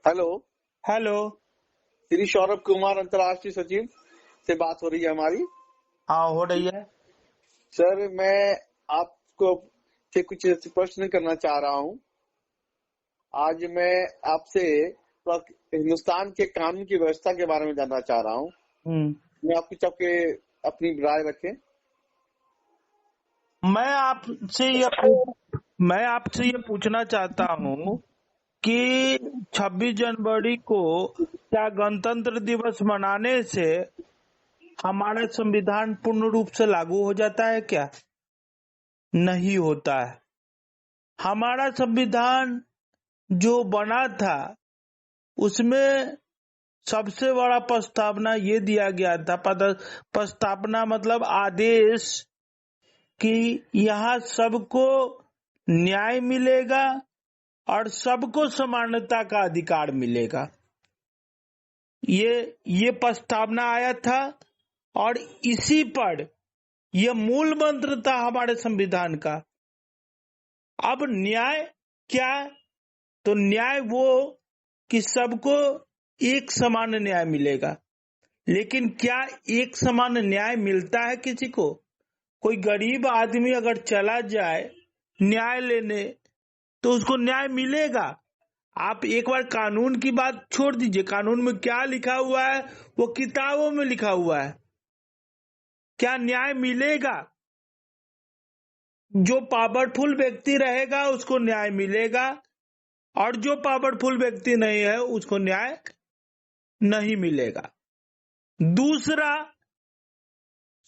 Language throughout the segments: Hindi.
हेलो। हेलो। श्री सौरभ कुमार अंतर्राष्ट्रीय सचिव से बात हो रही है हमारी। हाँ, हो रही है। सर, मैं आपको से कुछ प्रश्न करना चाह रहा हूँ। आज मैं आपसे हिंदुस्तान के कानून की व्यवस्था के बारे में जानना चाह रहा हूँ। मैं आपके अपनी राय रखें। मैं आपसे ये पूछना चाहता हूँ कि 26 जनवरी को क्या गणतंत्र दिवस मनाने से हमारा संविधान पूर्ण रूप से लागू हो जाता है क्या? नहीं होता है। हमारा संविधान जो बना था उसमें सबसे बड़ा प्रस्तावना ये दिया गया था, प्रस्तावना मतलब आदेश, कि यहाँ सबको न्याय मिलेगा और सबको समानता का अधिकार मिलेगा। ये प्रस्तावना आया था और इसी पर यह मूल मंत्र था हमारे संविधान का। अब न्याय क्या? तो न्याय वो कि सबको एक समान न्याय मिलेगा। लेकिन क्या एक समान न्याय मिलता है किसी को? कोई गरीब आदमी अगर चला जाए न्याय लेने तो उसको न्याय मिलेगा? आप एक बार कानून की बात छोड़ दीजिए, कानून में क्या लिखा हुआ है वो किताबों में लिखा हुआ है। क्या न्याय मिलेगा? जो पावरफुल व्यक्ति रहेगा उसको न्याय मिलेगा और जो पावरफुल व्यक्ति नहीं है उसको न्याय नहीं मिलेगा। दूसरा,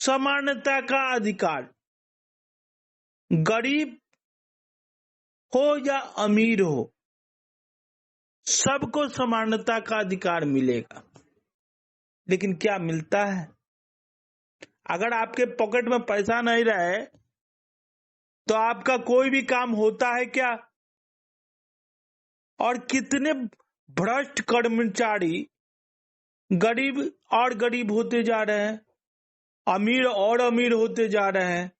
समानता का अधिकार। गरीब हो या अमीर हो, सबको समानता का अधिकार मिलेगा। लेकिन क्या मिलता है? अगर आपके पॉकेट में पैसा नहीं रहे तो आपका कोई भी काम होता है क्या? और कितने भ्रष्ट कर्मचारी गरीब और गरीब होते जा रहे हैं, अमीर और अमीर होते जा रहे हैं।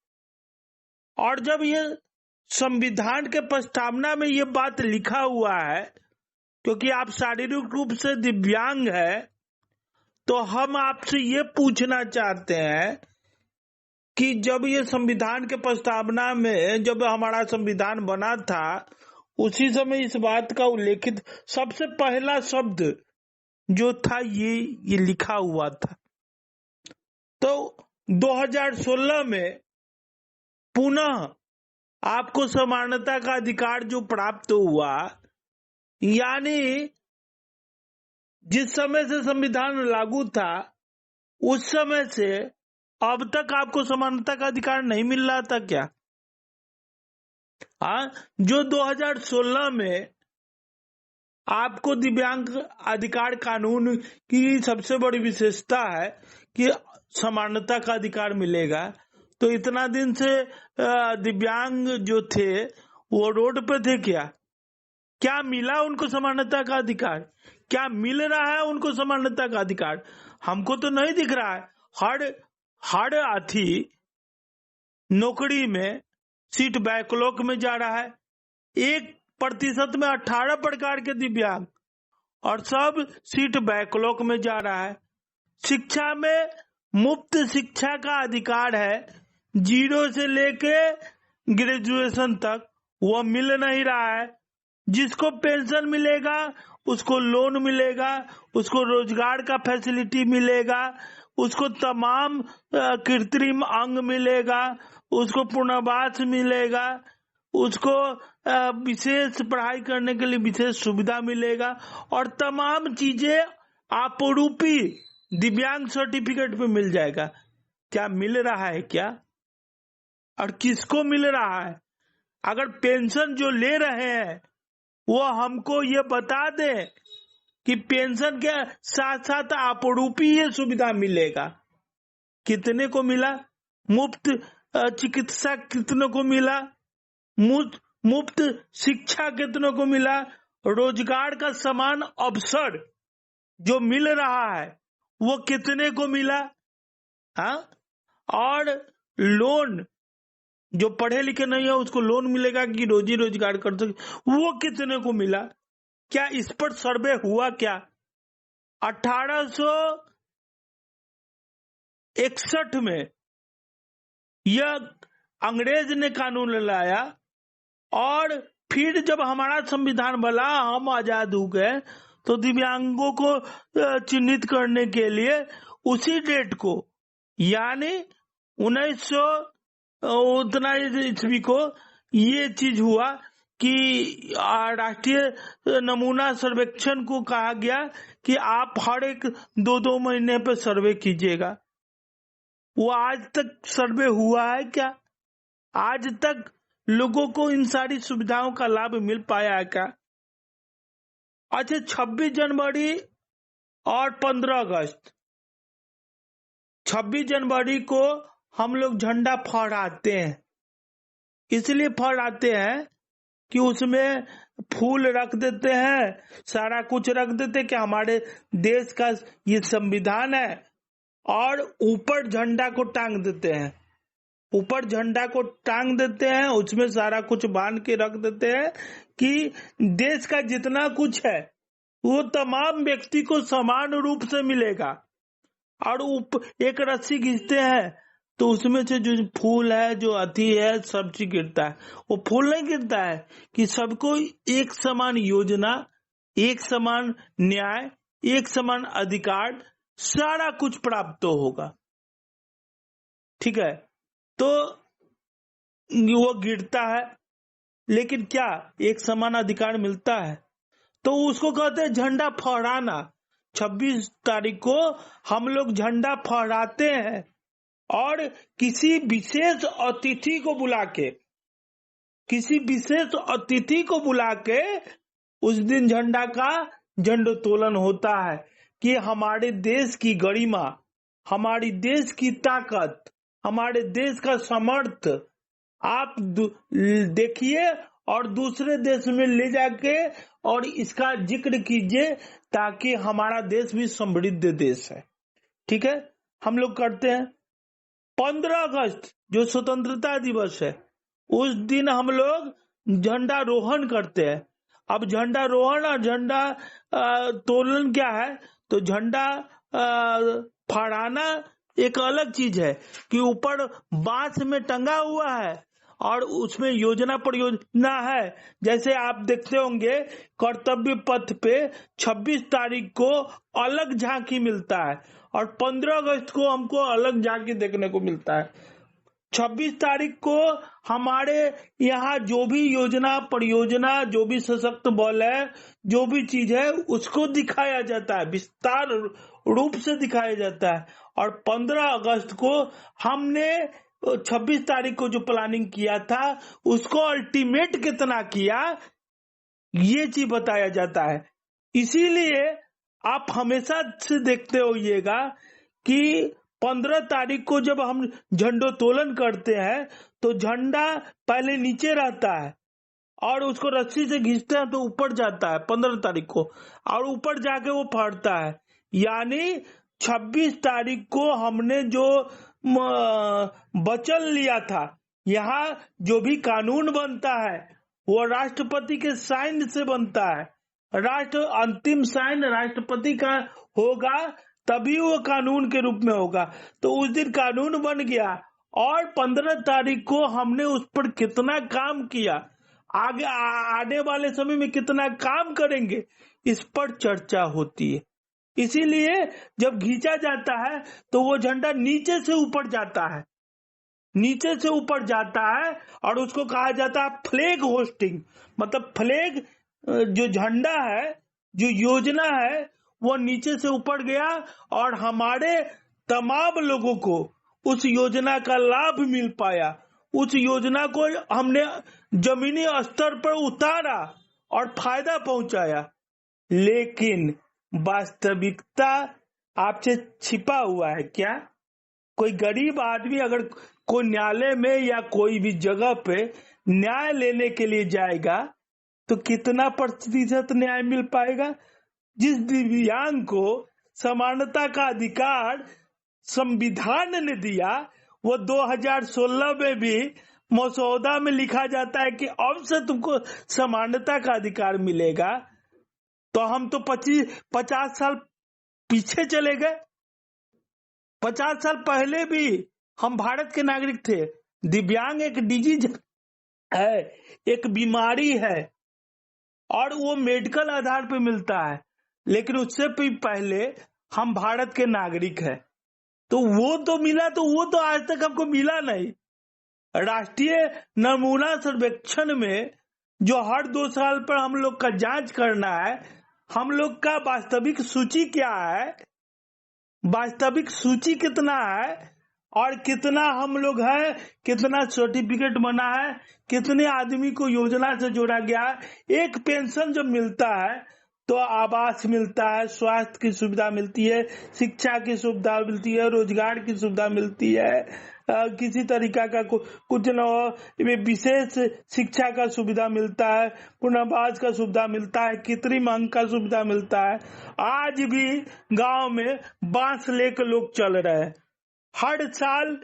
और जब ये संविधान के प्रस्तावना में ये बात लिखा हुआ है, क्योंकि आप शारीरिक रूप से दिव्यांग है, तो हम आपसे ये पूछना चाहते हैं कि जब ये संविधान के प्रस्तावना में जब हमारा संविधान बना था उसी समय इस बात का उल्लेखित सबसे पहला शब्द जो था ये लिखा हुआ था। तो 2016 में पुनः आपको समानता का अधिकार जो प्राप्त हुआ, यानी जिस समय से संविधान लागू था उस समय से अब तक आपको समानता का अधिकार नहीं मिल रहा था क्या? हाँ, जो 2016 में आपको दिव्यांग अधिकार कानून की सबसे बड़ी विशेषता है कि समानता का अधिकार मिलेगा। तो इतना दिन से दिव्यांग जो थे वो रोड पे थे क्या? क्या मिला उनको समानता का अधिकार? क्या मिल रहा है उनको समानता का अधिकार? हमको तो नहीं दिख रहा है। हर अथी नौकरी में सीट बैकलॉग में जा रहा है। 1% में 18 प्रकार के दिव्यांग और सब सीट बैकलॉग में जा रहा है। शिक्षा में मुफ्त शिक्षा का अधिकार है, 0 से लेके ग्रेजुएशन तक, वो मिल नहीं रहा है। जिसको पेंशन मिलेगा उसको लोन मिलेगा, उसको रोजगार का फैसिलिटी मिलेगा, उसको तमाम कृत्रिम अंग मिलेगा, उसको पुनर्वास मिलेगा, उसको विशेष पढ़ाई करने के लिए विशेष सुविधा मिलेगा और तमाम चीजें आपरूपी दिव्यांग सर्टिफिकेट पे मिल जाएगा। क्या मिल रहा है क्या? और किसको मिल रहा है? अगर पेंशन जो ले रहे हैं वो हमको ये बता दे कि पेंशन के साथ साथ आपरूपी ये सुविधा मिलेगा। कितने को मिला? मुफ्त चिकित्सा कितने को मिला? मुफ्त शिक्षा कितनों को मिला? रोजगार का समान अवसर जो मिल रहा है वो कितने को मिला? हाँ, और लोन जो पढ़े लिखे नहीं है उसको लोन मिलेगा कि रोजी रोजगार कर सके, वो कितने को मिला? क्या इस पर सर्वे हुआ क्या? 1861 में यह अंग्रेज ने कानून लाया और फिर जब हमारा संविधान बना, हम आजाद हो गए, तो दिव्यांगों को चिन्हित करने के लिए उसी डेट को यानी 1900 उतना ईस्वी को ये चीज हुआ कि राष्ट्रीय नमूना सर्वेक्षण को कहा गया कि आप हर एक 2-2 महीने पे सर्वे कीजिएगा। वो आज तक सर्वे हुआ है क्या? आज तक लोगों को इन सारी सुविधाओं का लाभ मिल पाया है क्या? अच्छा, 26 जनवरी और 15 अगस्त, 26 जनवरी को हम लोग झंडा फहराते हैं। इसलिए फहराते हैं कि उसमें फूल रख देते हैं, सारा कुछ रख देते हैं कि हमारे देश का ये संविधान है, और ऊपर झंडा को टांग देते हैं। ऊपर झंडा को टांग देते हैं, उसमें सारा कुछ बांध के रख देते हैं कि देश का जितना कुछ है वो तमाम व्यक्ति को समान रूप से मिलेगा। और एक रस्सी खींचते हैं तो उसमें से जो फूल है, जो अति है, सब चीज गिरता है। वो फूल नहीं गिरता है कि सबको एक समान योजना, एक समान न्याय, एक समान अधिकार, सारा कुछ प्राप्त होगा। ठीक है, तो वो गिरता है, लेकिन क्या एक समान अधिकार मिलता है? तो उसको कहते हैं झंडा फहराना। 26 तारीख को हम लोग झंडा फहराते हैं और किसी विशेष अतिथि को बुला के उस दिन झंडा का झंडोत्तोलन होता है कि हमारे देश की गरिमा, हमारी देश की ताकत, हमारे देश का समर्थ आप देखिए और दूसरे देश में ले जाके और इसका जिक्र कीजिए, ताकि हमारा देश भी समृद्ध देश है। ठीक है, हम लोग करते हैं। 15 अगस्त जो स्वतंत्रता दिवस है, उस दिन हम लोग झंडा रोहण करते हैं। अब झंडा रोहण और झंडा तोलन क्या है? तो झंडा फहराना एक अलग चीज है कि ऊपर बांस में टंगा हुआ है और उसमें योजना परियोजना है। जैसे आप देखते होंगे कर्तव्य पथ पे 26 तारीख को अलग झांकी मिलता है और 15 अगस्त को हमको अलग झांकी देखने को मिलता है। 26 तारीख को हमारे यहाँ जो भी योजना परियोजना, जो भी सशक्त बल है, जो भी चीज है, उसको दिखाया जाता है, विस्तार रूप से दिखाया जाता है। और 15 अगस्त को हमने 26 तारीख को जो प्लानिंग किया था उसको अल्टीमेट कितना किया, ये चीज बताया जाता है। इसीलिए आप हमेशा से देखते होइएगा कि 15 तारीख को जब हम झंडोत्तोलन करते हैं तो झंडा पहले नीचे रहता है और उसको रस्सी से खींचते हैं तो ऊपर जाता है 15 तारीख को, और ऊपर जाके वो फहरता है। यानी 26 तारीख को हमने जो वचन लिया था, यहाँ जो भी कानून बनता है वो राष्ट्रपति के साइन से बनता है। अंतिम साइन राष्ट्रपति का होगा, तभी वो कानून के रूप में होगा। तो उस दिन कानून बन गया और 15 तारीख को हमने उस पर कितना काम किया, आगे आने वाले समय में कितना काम करेंगे, इस पर चर्चा होती है। इसीलिए जब खींचा जाता है तो वो झंडा नीचे से ऊपर जाता है, नीचे से ऊपर जाता है और उसको कहा जाता है फ्लैग होस्टिंग। मतलब फ्लैग जो झंडा है, जो योजना है, वो नीचे से ऊपर गया और हमारे तमाम लोगों को उस योजना का लाभ मिल पाया। उस योजना को हमने जमीनी स्तर पर उतारा और फायदा पहुंचाया। लेकिन वास्तविकता आपसे छिपा हुआ है क्या? कोई गरीब आदमी अगर कोई न्यायालय में या कोई भी जगह पे न्याय लेने के लिए जाएगा तो कितना प्रतिशत न्याय मिल पाएगा? जिस दिव्यांग को समानता का अधिकार संविधान ने दिया, वो 2016 में भी मसौदा में लिखा जाता है कि अब से तुमको समानता का अधिकार मिलेगा। तो हम तो 50 साल पीछे चले गए। 50 साल पहले भी हम भारत के नागरिक थे। दिव्यांग एक डिजीज है, एक बीमारी है, और वो मेडिकल आधार पे मिलता है, लेकिन उससे भी पहले हम भारत के नागरिक हैं। तो वो तो मिला, तो वो तो आज तक हमको मिला नहीं। राष्ट्रीय नमूना सर्वेक्षण में जो हर 2 साल पर हम लोग का जांच करना है, हम लोग का वास्तविक सूची क्या है, वास्तविक सूची कितना है, और कितना हम लोग हैं, कितना सर्टिफिकेट बना है, कितने आदमी को योजना से जोड़ा गया है। एक पेंशन जब मिलता है तो आवास मिलता है, स्वास्थ्य की सुविधा मिलती है, शिक्षा की सुविधा मिलती है, रोजगार की सुविधा मिलती है, किसी तरीका का कुछ न विशेष शिक्षा का सुविधा मिलता है, पुनर्वास का सुविधा मिलता है, कृत्रिम अंग का सुविधा मिलता है। आज भी गांव में बांस लेकर लोग चल रहे हैं। हर साल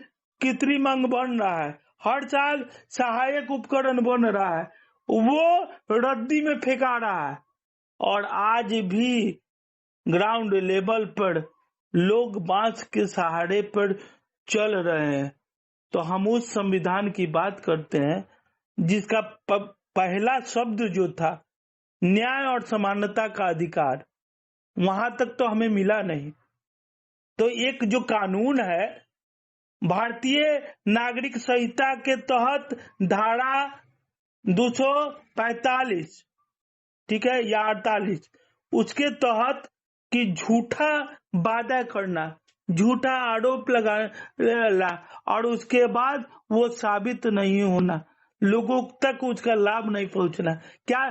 कृत्रिम अंग बन रहा है, हर साल सहायक उपकरण बन रहा है, वो रद्दी में फेंका रहा है, और आज भी ग्राउंड लेवल पर लोग बांस के सहारे पर चल रहे हैं। तो हम उस संविधान की बात करते हैं जिसका पहला शब्द जो था न्याय और समानता का अधिकार, वहां तक तो हमें मिला नहीं। तो एक जो कानून है भारतीय नागरिक संहिता के तहत धारा 245, ठीक है, या 48, उसके तहत कि झूठा वादा करना, झूठा आरोप लगाना और उसके बाद वो साबित नहीं होना, लोगों तक उसका लाभ नहीं पहुंचना, क्या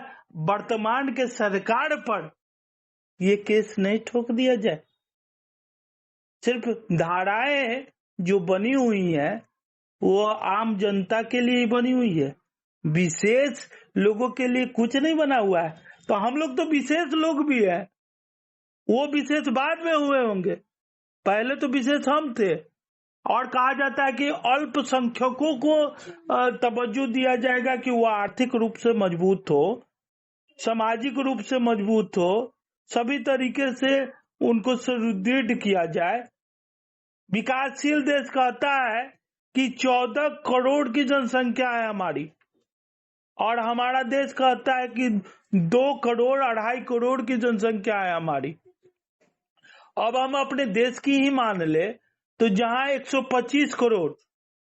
वर्तमान के सरकार पर ये केस नहीं ठोक दिया जाए? सिर्फ धाराएं जो बनी हुई है वो आम जनता के लिए बनी हुई है, विशेष लोगों के लिए कुछ नहीं बना हुआ है। तो हम लोग तो विशेष लोग भी है, वो विशेष बाद में हुए होंगे, पहले तो विशेष हम थे। और कहा जाता है कि अल्पसंख्यकों को तवज्जो दिया जाएगा कि वो आर्थिक रूप से मजबूत हो, सामाजिक रूप से मजबूत हो, सभी तरीके से उनको सुदृढ़ किया जाए। विकासशील देश कहता है कि 14 करोड़ की जनसंख्या है हमारी, और हमारा देश कहता है कि 2 करोड़ 2.5 करोड़ की जनसंख्या है हमारी। अब हम अपने देश की ही मान ले तो जहां 125 करोड़,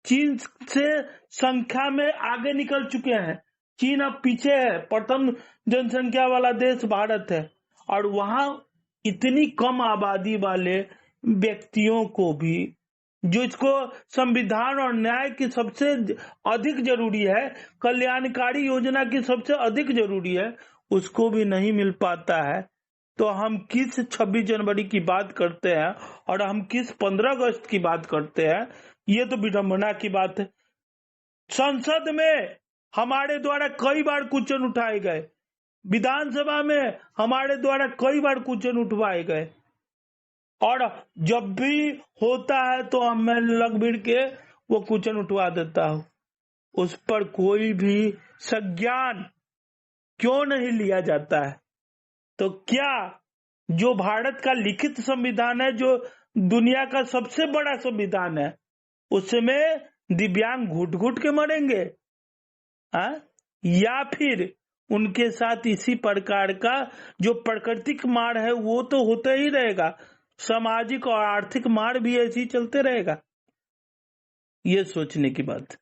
चीन से संख्या में आगे निकल चुके हैं, चीन अब पीछे है, प्रथम जनसंख्या वाला देश भारत है, और वहां इतनी कम आबादी वाले व्यक्तियों को भी, जो इसको संविधान और न्याय की सबसे अधिक जरूरी है, कल्याणकारी योजना की सबसे अधिक जरूरी है, उसको भी नहीं मिल पाता है। तो हम किस 26 जनवरी की बात करते हैं और हम किस 15 अगस्त की बात करते हैं? ये तो विडंबना की बात है। संसद में हमारे द्वारा कई बार क्वेश्चन उठाए गए, विधानसभा में हमारे द्वारा कई बार क्वेश्चन उठवाए गए, और जब भी होता है तो मैं लग भिड़ के वो क्वेश्चन उठवा देता हूं। उस पर कोई भी संज्ञान क्यों नहीं लिया जाता है? तो क्या जो भारत का लिखित संविधान है, जो दुनिया का सबसे बड़ा संविधान है, उसमें दिव्यांग घुट घुट के मरेंगे? या फिर उनके साथ इसी प्रकार का जो प्राकृतिक मार है वो तो होता ही रहेगा, सामाजिक और आर्थिक मार भी ऐसी चलते रहेगा? ये सोचने की बात है।